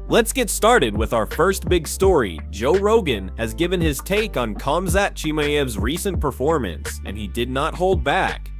Let's get started with our first big story. Joe Rogan has given his take on Khamzat Chimaev's recent performance, and he did not hold back.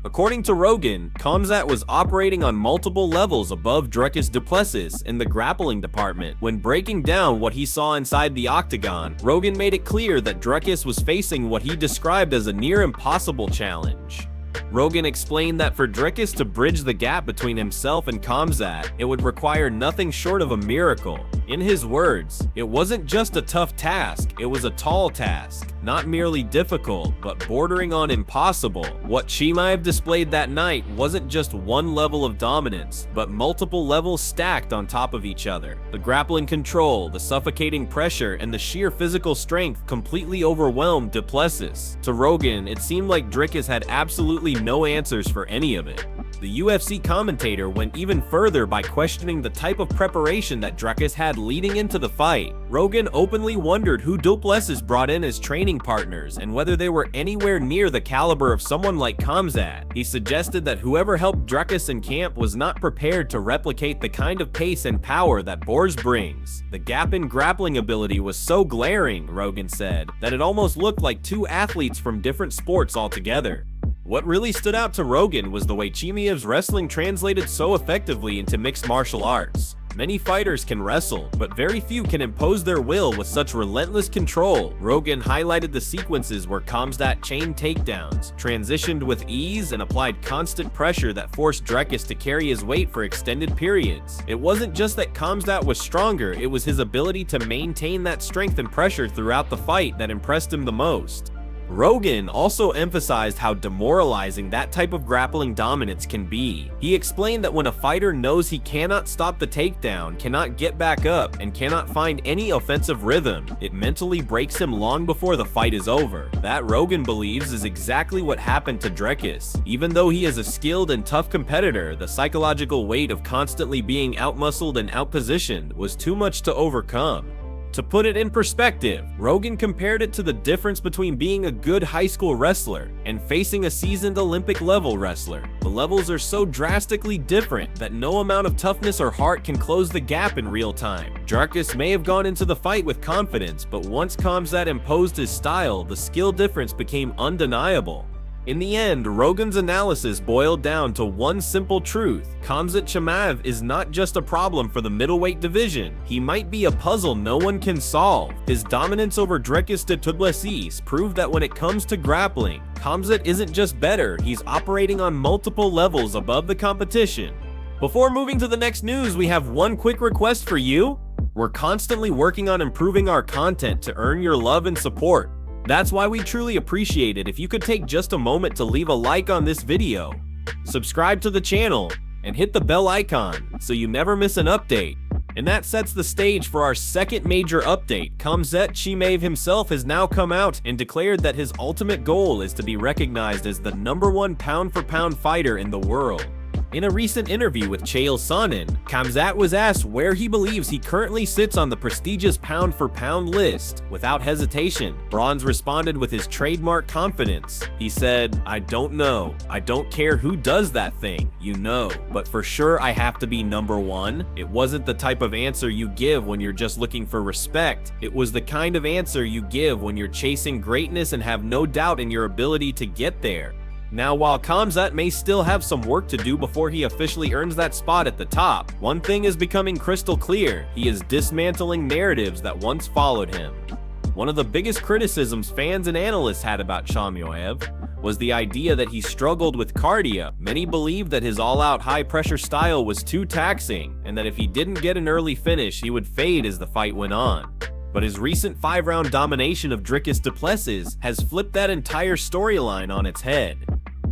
According to Rogan, Khamzat was operating on multiple levels above Dricus du Plessis in the grappling department. When breaking down what he saw inside the octagon, Rogan made it clear that Dricus was facing what he described as a near impossible challenge. Rogan explained that for Dricus to bridge the gap between himself and Khamzat, it would require nothing short of a miracle. In his words, it wasn't just a tough task, it was a tall task. Not merely difficult, but bordering on impossible. What Chimaev displayed that night wasn't just one level of dominance, but multiple levels stacked on top of each other. The grappling control, the suffocating pressure, and the sheer physical strength completely overwhelmed du Plessis. To Rogan, it seemed like Dricus had absolutely no answers for any of it. The UFC commentator went even further by questioning the type of preparation that Dricus had leading into the fight. Rogan openly wondered who du Plessis brought in as training partners and whether they were anywhere near the caliber of someone like Khamzat. He suggested that whoever helped Dricus in camp was not prepared to replicate the kind of pace and power that Boers brings. The gap in grappling ability was so glaring, Rogan said, that it almost looked like two athletes from different sports altogether. What really stood out to Rogan was the way Chimaev's wrestling translated so effectively into mixed martial arts. Many fighters can wrestle, but very few can impose their will with such relentless control. Rogan highlighted the sequences where Khamzat chained takedowns, transitioned with ease, and applied constant pressure that forced Dricus to carry his weight for extended periods. It wasn't just that Khamzat was stronger, it was his ability to maintain that strength and pressure throughout the fight that impressed him the most. Rogan also emphasized how demoralizing that type of grappling dominance can be. He explained that when a fighter knows he cannot stop the takedown, cannot get back up, and cannot find any offensive rhythm, it mentally breaks him long before the fight is over. That, Rogan believes, is exactly what happened to Dricus. Even though he is a skilled and tough competitor, the psychological weight of constantly being outmuscled and outpositioned was too much to overcome. To put it in perspective, Rogan compared it to the difference between being a good high school wrestler and facing a seasoned Olympic-level wrestler. The levels are so drastically different that no amount of toughness or heart can close the gap in real time. Dricus may have gone into the fight with confidence, but once Khamzat imposed his style, the skill difference became undeniable. In the end, Rogan's analysis boiled down to one simple truth. Khamzat Chimaev is not just a problem for the middleweight division, he might be a puzzle no one can solve. His dominance over Dricus du Plessis proved that when it comes to grappling, Khamzat isn't just better, he's operating on multiple levels above the competition. Before moving to the next news, we have one quick request for you. We're constantly working on improving our content to earn your love and support. That's why we truly appreciate it if you could take just a moment to leave a like on this video, subscribe to the channel, and hit the bell icon so you never miss an update. And that sets the stage for our second major update. Khamzat Chimaev himself has now come out and declared that his ultimate goal is to be recognized as the #1 pound-for-pound fighter in the world. In a recent interview with Chael Sonnen, Khamzat was asked where he believes he currently sits on the prestigious pound-for-pound list. Without hesitation, Bronze responded with his trademark confidence. He said, "I don't know. I don't care who does that thing, you know. But for sure I have to be #1. It wasn't the type of answer you give when you're just looking for respect. It was the kind of answer you give when you're chasing greatness and have no doubt in your ability to get there." Now, while Khamzat may still have some work to do before he officially earns that spot at the top, one thing is becoming crystal clear: he is dismantling narratives that once followed him. One of the biggest criticisms fans and analysts had about Chimaev was the idea that he struggled with cardio. Many believed that his all-out high-pressure style was too taxing, and that if he didn't get an early finish, he would fade as the fight went on. But his recent 5-round domination of Dricus du Plessis has flipped that entire storyline on its head.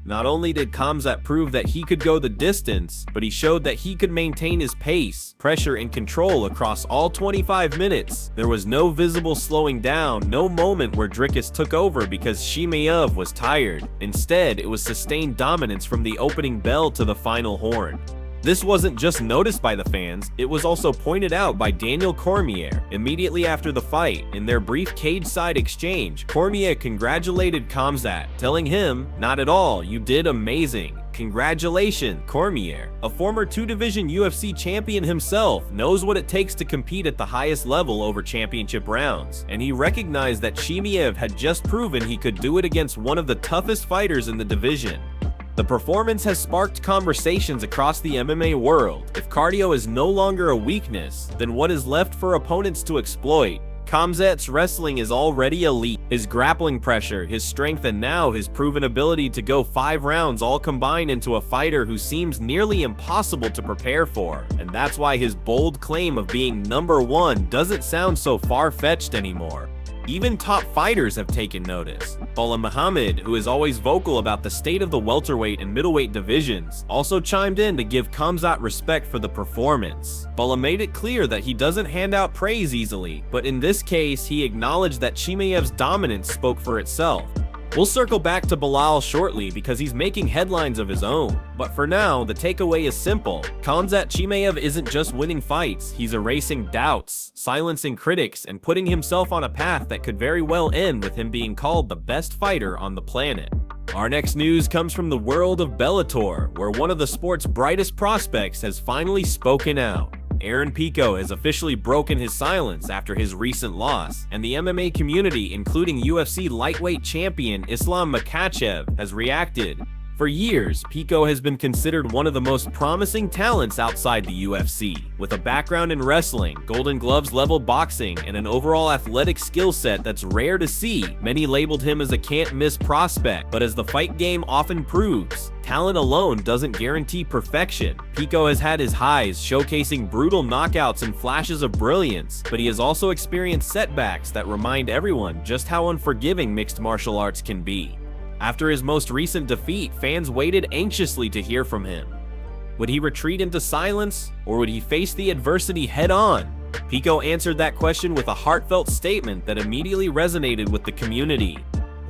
Not only did Khamzat prove that he could go the distance, but he showed that he could maintain his pace, pressure, and control across all 25 minutes. There was no visible slowing down, no moment where Dricus took over because Chimaev was tired. Instead, it was sustained dominance from the opening bell to the final horn. This wasn't just noticed by the fans, it was also pointed out by Daniel Cormier immediately after the fight. In their brief cage-side exchange, Cormier congratulated Khamzat, telling him, "Not at all, you did amazing. Congratulations, Cormier, a former two-division UFC champion himself, knows what it takes to compete at the highest level over championship rounds, and he recognized that Chimaev had just proven he could do it against one of the toughest fighters in the division. The performance has sparked conversations across the MMA world. If cardio is no longer a weakness, then what is left for opponents to exploit? Khamzat's wrestling is already elite. His grappling pressure, his strength, and now his proven ability to go 5 rounds all combine into a fighter who seems nearly impossible to prepare for. And that's why his bold claim of being #1 doesn't sound so far-fetched anymore. Even top fighters have taken notice. Bala Muhammad, who is always vocal about the state of the welterweight and middleweight divisions, also chimed in to give Khamzat respect for the performance. Bala made it clear that he doesn't hand out praise easily, but in this case, he acknowledged that Chimaev's dominance spoke for itself. We'll circle back to Bilal shortly because he's making headlines of his own. But for now, the takeaway is simple. Khamzat Chimaev isn't just winning fights, he's erasing doubts, silencing critics, and putting himself on a path that could very well end with him being called the best fighter on the planet. Our next news comes from the world of Bellator, where one of the sport's brightest prospects has finally spoken out. Pico has officially broken his silence after his recent loss, and the MMA community, including UFC lightweight champion Islam Makhachev, has reacted. For years, Pico has been considered one of the most promising talents outside the UFC. With a background in wrestling, Golden Gloves-level boxing, and an overall athletic skill set that's rare to see, many labeled him as a can't-miss prospect. But as the fight game often proves, talent alone doesn't guarantee perfection. Pico has had his highs, showcasing brutal knockouts and flashes of brilliance, but he has also experienced setbacks that remind everyone just how unforgiving mixed martial arts can be. After his most recent defeat, fans waited anxiously to hear from him. Would he retreat into silence, or would he face the adversity head-on? Pico answered that question with a heartfelt statement that immediately resonated with the community.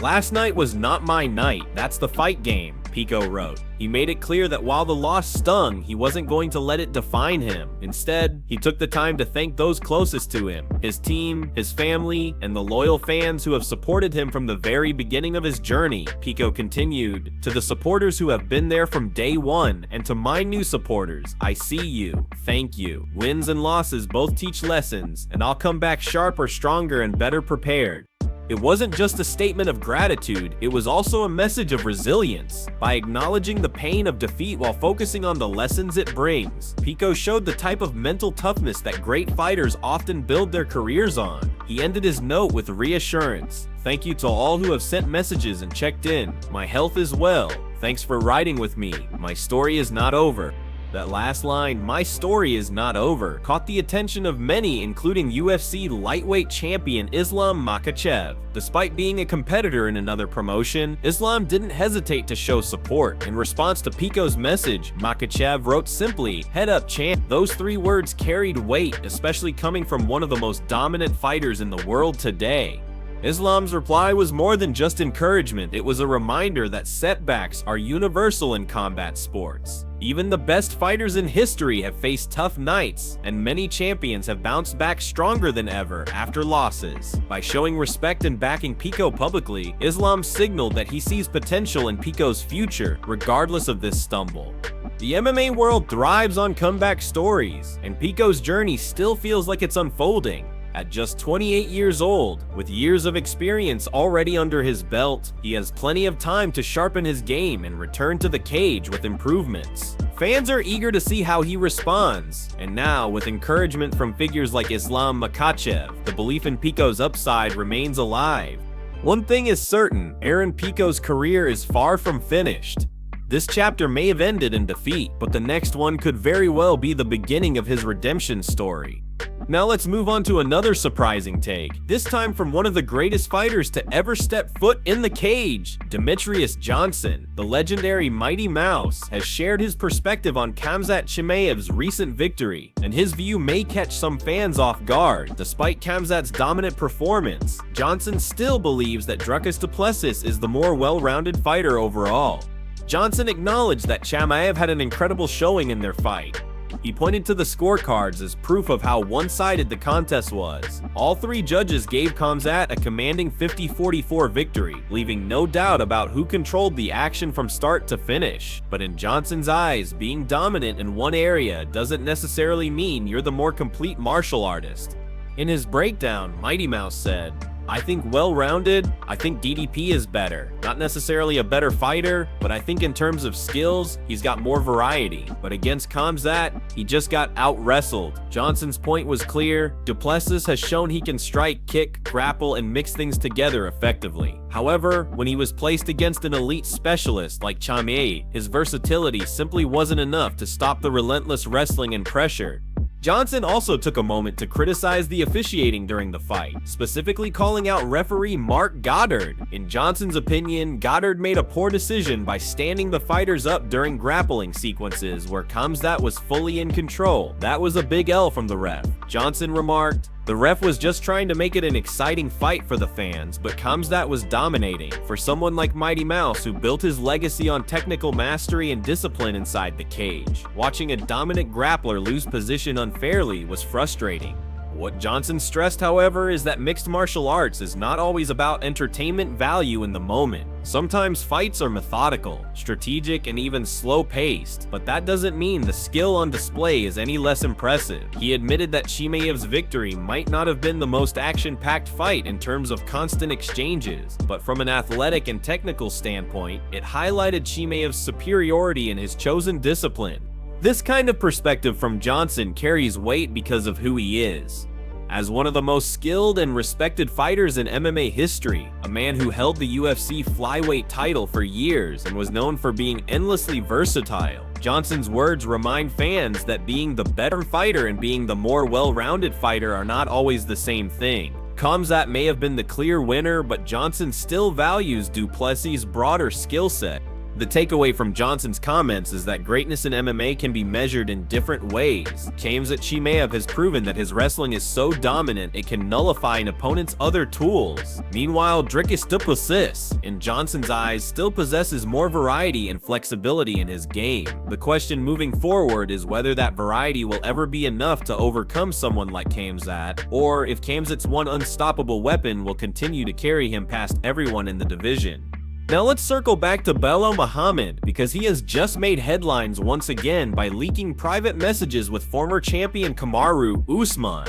"Last night was not my night, that's the fight game," Pico wrote. He made it clear that while the loss stung, he wasn't going to let it define him. Instead, he took the time to thank those closest to him, his team, his family, and the loyal fans who have supported him from the very beginning of his journey. Pico continued, "To the supporters who have been there from day one, and to my new supporters, I see you, thank you. Wins and losses both teach lessons, and I'll come back sharper, stronger, and better prepared." It wasn't just a statement of gratitude, it was also a message of resilience. By acknowledging the pain of defeat while focusing on the lessons it brings, Pico showed the type of mental toughness that great fighters often build their careers on. He ended his note with reassurance. "Thank you to all who have sent messages and checked in. My health is well. Thanks for riding with me. My story is not over." That last line, "my story is not over," caught the attention of many, including UFC lightweight champion Islam Makhachev. Despite being a competitor in another promotion, Islam didn't hesitate to show support. In response to Pico's message, Makhachev wrote simply, "Head up, champ." Those 3 words carried weight, especially coming from one of the most dominant fighters in the world today. Islam's reply was more than just encouragement, it was a reminder that setbacks are universal in combat sports. Even the best fighters in history have faced tough nights, and many champions have bounced back stronger than ever after losses. By showing respect and backing Pico publicly, Islam signaled that he sees potential in Pico's future, regardless of this stumble. The MMA world thrives on comeback stories, and Pico's journey still feels like it's unfolding. At just 28 years old, with years of experience already under his belt, he has plenty of time to sharpen his game and return to the cage with improvements. Fans are eager to see how he responds, and now, with encouragement from figures like Islam Makhachev, the belief in Pico's upside remains alive. One thing is certain, Pico's career is far from finished. This chapter may have ended in defeat, but the next one could very well be the beginning of his redemption story. Now let's move on to another surprising take, this time from one of the greatest fighters to ever step foot in the cage. Demetrius Johnson, the legendary Mighty Mouse, has shared his perspective on Khamzat Chimaev's recent victory, and his view may catch some fans off guard. Despite Khamzat's dominant performance, Johnson still believes that Dricus du Plessis is the more well-rounded fighter overall. Johnson acknowledged that Chimaev had an incredible showing in their fight. He pointed to the scorecards as proof of how one-sided the contest was. All three judges gave Khamzat a commanding 50-44 victory, leaving no doubt about who controlled the action from start to finish. But in Johnson's eyes, being dominant in one area doesn't necessarily mean you're the more complete martial artist. In his breakdown, Mighty Mouse said, "I think well-rounded, I think DDP is better. Not necessarily a better fighter, but I think in terms of skills, he's got more variety. But against Khamzat, he just got out-wrestled." Johnson's point was clear. Duplessis has shown he can strike, kick, grapple, and mix things together effectively. However, when he was placed against an elite specialist like Chimaev, his versatility simply wasn't enough to stop the relentless wrestling and pressure. Johnson also took a moment to criticize the officiating during the fight, specifically calling out referee Mark Goddard. In Johnson's opinion, Goddard made a poor decision by standing the fighters up during grappling sequences where Khamzat was fully in control. That was a big L from the ref. Johnson remarked, "The ref was just trying to make it an exciting fight for the fans, but Khamzat was dominating. For someone like Mighty Mouse who built his legacy on technical mastery and discipline inside the cage, watching a dominant grappler lose position unfairly was frustrating." What Johnson stressed, however, is that mixed martial arts is not always about entertainment value in the moment. Sometimes fights are methodical, strategic, and even slow-paced, but that doesn't mean the skill on display is any less impressive. He admitted that Chimaev's victory might not have been the most action-packed fight in terms of constant exchanges, but from an athletic and technical standpoint, it highlighted Chimaev's superiority in his chosen discipline. This kind of perspective from Johnson carries weight because of who he is. As one of the most skilled and respected fighters in MMA history, a man who held the UFC flyweight title for years and was known for being endlessly versatile, Johnson's words remind fans that being the better fighter and being the more well-rounded fighter are not always the same thing. Khamzat may have been the clear winner, but Johnson still values Duplessis' broader skill set. The takeaway from Johnson's comments is that greatness in MMA can be measured in different ways. Khamzat Chimaev has proven that his wrestling is so dominant it can nullify an opponent's other tools. Meanwhile, Dricus Duplessis, in Johnson's eyes, still possesses more variety and flexibility in his game. The question moving forward is whether that variety will ever be enough to overcome someone like Khamzat, or if Khamzat's one unstoppable weapon will continue to carry him past everyone in the division. Now let's circle back to Belal Muhammad, because he has just made headlines once again by leaking private messages with former champion Kamaru Usman.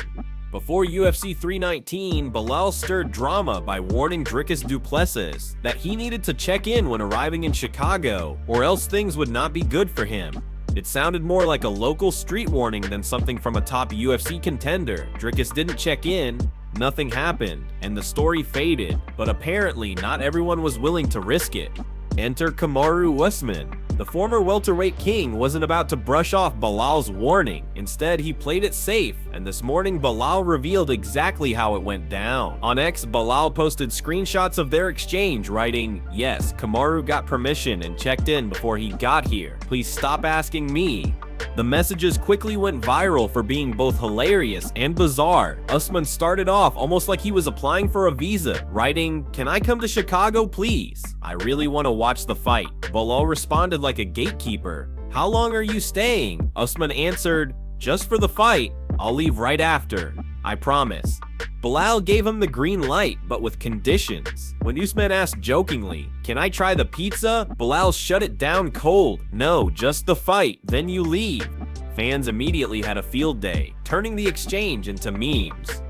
Before UFC 319, Belal stirred drama by warning Dricus Duplessis that he needed to check in when arriving in Chicago, or else things would not be good for him. It sounded more like a local street warning than something from a top UFC contender. Dricus didn't check in, nothing happened, and the story faded, but apparently not everyone was willing to risk it. Enter Kamaru Usman. The former welterweight king wasn't about to brush off Belal's warning. Instead, he played it safe, and this morning Belal revealed exactly how it went down. On X, Belal posted screenshots of their exchange, writing, "Yes, Kamaru got permission and checked in before he got here. Please stop asking me." The messages quickly went viral for being both hilarious and bizarre. Usman started off almost like he was applying for a visa, writing, "Can I come to Chicago, please? I really want to watch the fight." Belal responded like a gatekeeper, "How long are you staying?" Usman answered, "Just for the fight. I'll leave right after. I promise." Belal gave him the green light, but with conditions. When Usman asked jokingly, "Can I try the pizza?" Belal shut it down cold. "No, just the fight, then you leave." Fans immediately had a field day, turning the exchange into memes.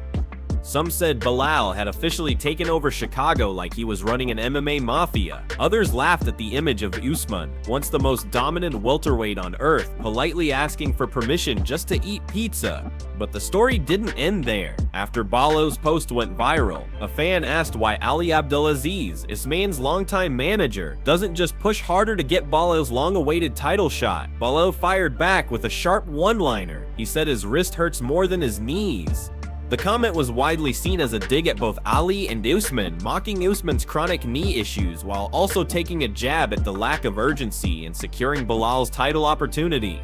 Some said Belal had officially taken over Chicago like he was running an MMA mafia. Others laughed at the image of Usman, once the most dominant welterweight on earth, politely asking for permission just to eat pizza. But the story didn't end there. After Balo's post went viral, a fan asked why Ali Abdelaziz, Usman's longtime manager, doesn't just push harder to get Balo's long-awaited title shot. Balo fired back with a sharp one-liner. He said his wrist hurts more than his knees. The comment was widely seen as a dig at both Ali and Usman, mocking Usman's chronic knee issues while also taking a jab at the lack of urgency in securing Belal's title opportunity.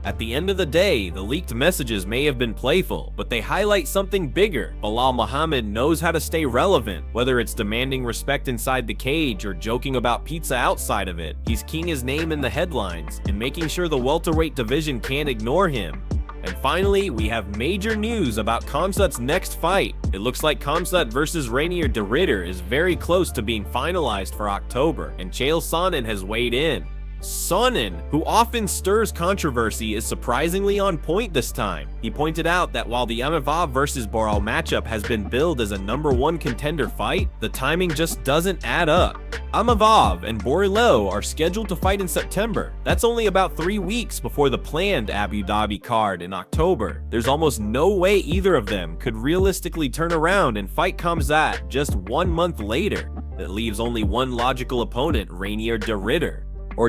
At the end of the day, the leaked messages may have been playful, but they highlight something bigger. Belal Muhammad knows how to stay relevant, whether it's demanding respect inside the cage or joking about pizza outside of it. He's keying his name in the headlines and making sure the welterweight division can't ignore him. And finally, we have major news about Khamzat's next fight. It looks like Khamzat vs Reinier de Ridder is very close to being finalized for October, and Chael Sonnen has weighed in. Sonnen, who often stirs controversy, is surprisingly on point this time. He pointed out that while the Chimaev vs Borrell matchup has been billed as a #1 contender fight, the timing just doesn't add up. Chimaev and Borrell are scheduled to fight in September. That's only about 3 weeks before the planned Abu Dhabi card in October. There's almost no way either of them could realistically turn around and fight Khamzat just 1 month later. That leaves only one logical opponent, Reinier de Ridder.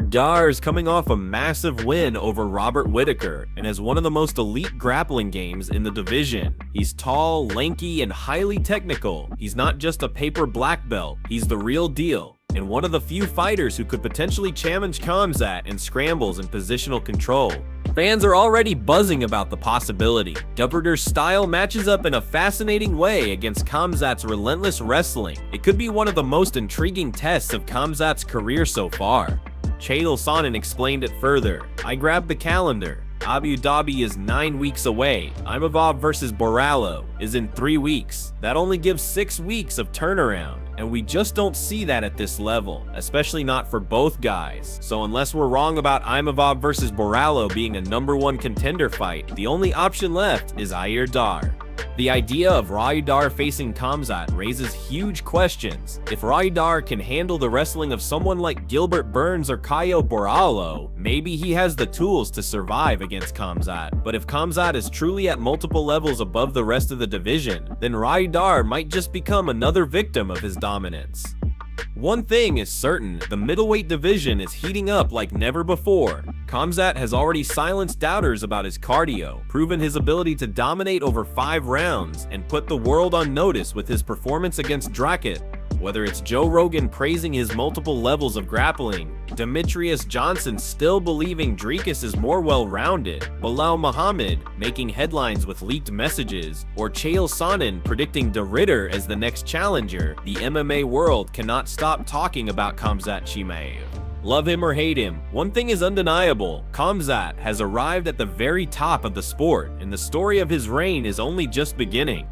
Dar's coming off a massive win over Robert Whittaker and has one of the most elite grappling games in the division. He's tall, lanky, and highly technical. He's not just a paper black belt, he's the real deal, and one of the few fighters who could potentially challenge Khamzat in scrambles and positional control. Fans are already buzzing about the possibility. De Ridder's style matches up in a fascinating way against Khamzat's relentless wrestling. It could be one of the most intriguing tests of Khamzat's career so far. Chael Sonnen explained it further. I grabbed the calendar. Abu Dhabi is 9 weeks away. Chimaev vs Borrell is in 3 weeks. That only gives 6 weeks of turnaround, and we just don't see that at this level, especially not for both guys. So unless we're wrong about Chimaev vs Borrell being a #1 contender fight, the only option left is Reinier. The idea of Reinier facing Khamzat raises huge questions. If Reinier can handle the wrestling of someone like Gilbert Burns or Caio Borrell, maybe he has the tools to survive against Khamzat. But if Khamzat is truly at multiple levels above the rest of the division, then Reinier might just become another victim of his dominance. One thing is certain, the middleweight division is heating up like never before. Khamzat has already silenced doubters about his cardio, proven his ability to dominate over 5 rounds, and put the world on notice with his performance against Drakkett. Whether it's Joe Rogan praising his multiple levels of grappling, Demetrius Johnson still believing Drakkett is more well-rounded, Belal Muhammad making headlines with leaked messages, or Chael Sonnen predicting de Ridder as the next challenger, the MMA world cannot stop talking about Khamzat Chimaev. Love him or hate him, one thing is undeniable: Khamzat has arrived at the very top of the sport, and the story of his reign is only just beginning.